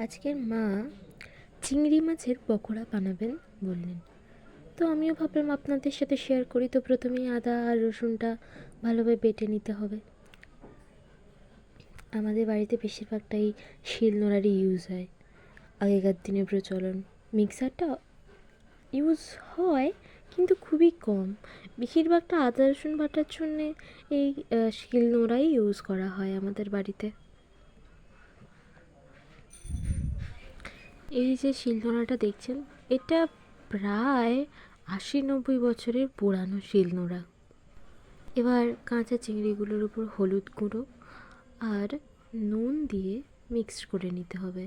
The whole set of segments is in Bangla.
আজকের মা চিংড়ি মাছের পকোড়া বানাবেন বললেন। তো আমিও ভাবলাম আপনাদের সাথে শেয়ার করি। তো প্রথমেই আদা আর রসুনটা ভালোভাবে বেটে নিতে হবে। আমাদের বাড়িতে বেশিরভাগটাই শিলনোড়ারই ইউজ হয়, আগেকার দিনের প্রচলন। মিক্সারটা ইউজ হয় কিন্তু খুবই কম। বেশিরভাগটা আদা রসুন বাটার জন্যে এই শিলনোড়াই ইউজ করা হয় আমাদের বাড়িতে। এই যে শিলনোড়াটা দেখছেন, এটা প্রায় ৮০-৯০ বছরের পুরানো শিলনোড়া। এবার কাঁচা চিংড়িগুলোর উপর হলুদ গুঁড়ো আর নুন দিয়ে মিক্সড করে নিতে হবে।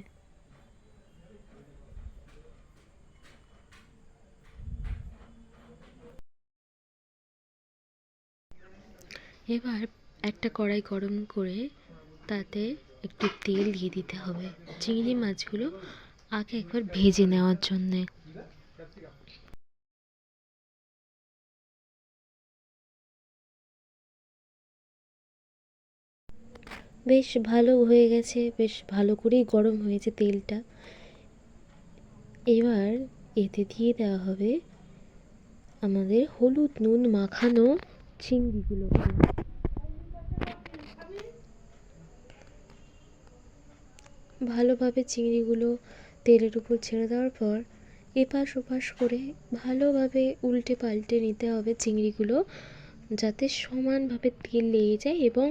এবার একটা কড়াই গরম করে তাতে একটু তেল দিয়ে দিতে হবে চিংড়ি মাছগুলো আগে একবার ভেজে নেওয়ার জন্যে। বেশ ভালো হয়ে গেছে, বেশ ভালো করেই গরম হয়েছে তেলটা। এবার এতে দিয়ে দেওয়া হবে আমাদের হলুদ নুন মাখানো চিংড়িগুলোকে। ভালোভাবে চিংড়িগুলো তেলের উপর ছেড়ে দেওয়ার পর এপাশ ওপাশ করে ভালোভাবে উল্টে পাল্টে নিতে হবে চিংড়িগুলো, যাতে সমানভাবে তেল লেগে যায় এবং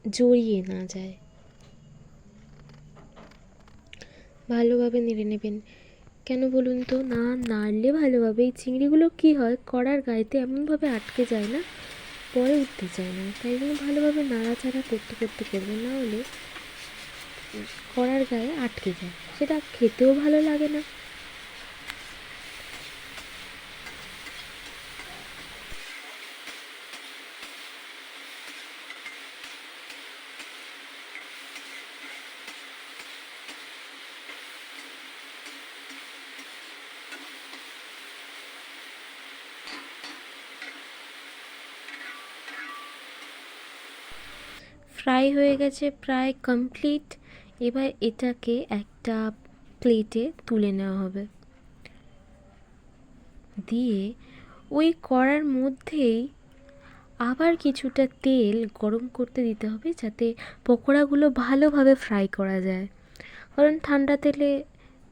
জড়িয়ে না যায়। ভালোভাবে নেড়ে নেবেন। কেন বলুন তো, না নাড়লে ভালোভাবে এই চিংড়িগুলো কী হয়, কড়ার গায়েতে এমনভাবে আটকে যায় না, পরে উঠতে চায় না। তাই জন্য ভালোভাবে নাড়াচাড়া করতে করতে করবেন, না হলে কড়ার গায়ে আটকে যায়, সেটা খেতেও ভালো লাগে না। ফ্রাই হয়ে গেছে, প্রায় কমপ্লিট। এবার এটাকে একটা প্লেটে তুলে নেওয়া হবে। দিয়ে ওই কড়ার মধ্যেই আবার কিছুটা তেল গরম করতে দিতে হবে, যাতে পকোড়াগুলো ভালোভাবে ফ্রাই করা যায়। কারণ ঠান্ডা তেলে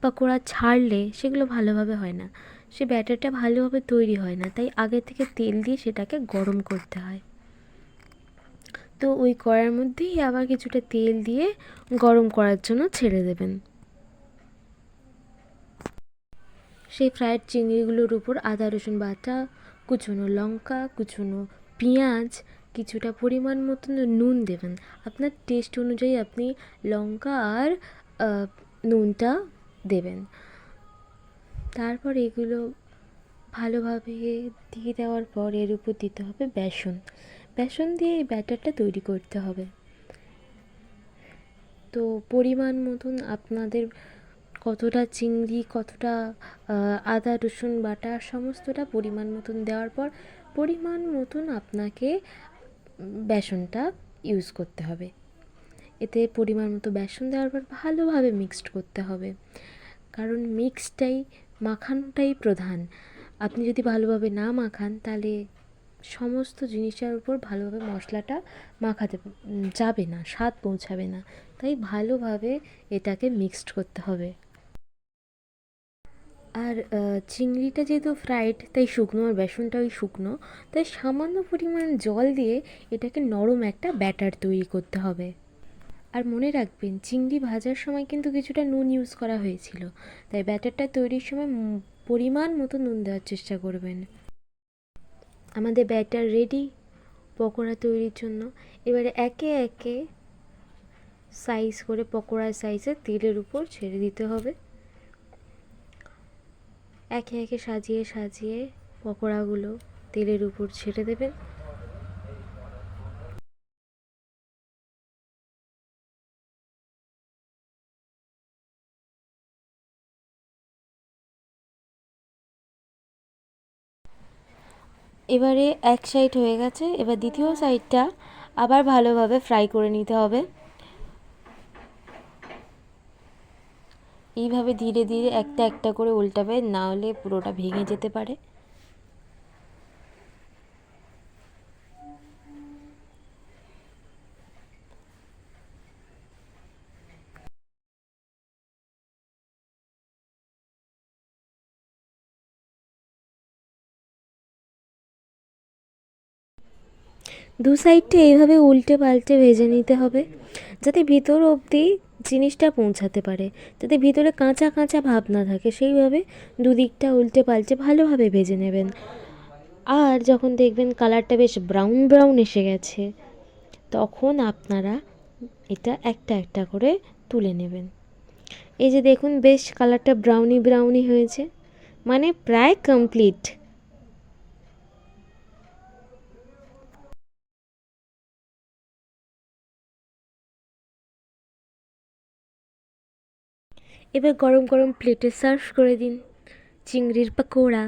পকোড়া ছাড়লে সেগুলো ভালোভাবে হয় না, সে ব্যাটারটা ভালোভাবে তৈরি হয় না। তাই আগে থেকে তেল দিয়ে সেটাকে গরম করতে হয়। তো ওই কড়ার মধ্যেই আবার কিছুটা তেল দিয়ে গরম করার জন্য ছেড়ে দেবেন। সেই ফ্রায়েড চিংড়িগুলোর উপর আদা রসুন বাটা, কুচনো লঙ্কা, কুচনো পেঁয়াজ, কিছুটা পরিমাণ মতন নুন দেবেন। আপনার টেস্ট অনুযায়ী আপনি লঙ্কা আর নুনটা দেবেন। তারপর এগুলো ভালোভাবে দিয়ে দেওয়ার পর এর উপর দিতে হবে বেসন। বেসন দিয়ে এই ব্যাটারটা তৈরি করতে হবে। তো পরিমাণ মতন আপনাদের কতটা চিংড়ি, কতটা আদা রসুন বাটা, সমস্তটা পরিমাণ মতন দেওয়ার পর পরিমাণ মতন আপনাকে বেসনটা ইউজ করতে হবে। এতে পরিমাণ মতো বেসন দেওয়ার পর ভালোভাবে মিক্সড করতে হবে, কারণ মিক্সটাই, মাখানোটাই প্রধান। আপনি যদি ভালোভাবে না মাখান তাহলে সমস্ত জিনিসের উপর ভালোভাবে মশলাটা মাখাতে যাবে না, স্বাদ পৌঁছাবে না। তাই ভালোভাবে এটাকে মিক্সড করতে হবে। আর চিংড়িটা যেহেতু ফ্রাইড তাই শুকনো, আর বেসনটা ওই শুকনো, তাই সামান্য পরিমাণ জল দিয়ে এটাকে নরম একটা ব্যাটার তৈরি করতে হবে। আর মনে রাখবেন, চিংড়ি ভাজার সময় কিন্তু কিছুটা নুন ইউজ করা হয়েছিল, তাই ব্যাটারটা তৈরির সময় পরিমাণ মতো নুন দেওয়ার চেষ্টা করবেন। আমাদের ব্যাটার রেডি পকোড়া তৈরির জন্য। এবারে একে একে সাইজ করে পকোড়ার সাইজে তেলের উপর ছেড়ে দিতে হবে। একে একে সাজিয়ে সাজিয়ে পকোড়াগুলো তেলের উপর ছেড়ে দেবেন। এবারে এক সাইড হয়ে গেছে, এবার দ্বিতীয় সাইডটা আবার ভালোভাবে ফ্রাই করে নিতে হবে। এইভাবে ধীরে ধীরে একটা একটা করে উল্টাবেন, না হলে পুরোটা ভেঙে যেতে পারে। দু সাইডটা এইভাবে উল্টে পাল্টে ভেজে নিতে হবে, যাতে ভিতর অবধি জিনিসটা পৌঁছাতে পারে, যাতে ভিতরে কাঁচা কাঁচা ভাব না থাকে। সেইভাবে দুদিকটা উল্টে পাল্টে ভালোভাবে ভেজে নেবেন। আর যখন দেখবেন কালারটা বেশ ব্রাউন ব্রাউন এসে গেছে, তখন আপনারা এটা একটা একটা করে তুলে নেবেন। এই যে দেখুন, বেশ কালারটা ব্রাউনি ব্রাউনি হয়েছে, মানে প্রায় কমপ্লিট। এবার গরম গরম প্লেটে সার্ভ করে দিন চিংড়ির পকোড়া।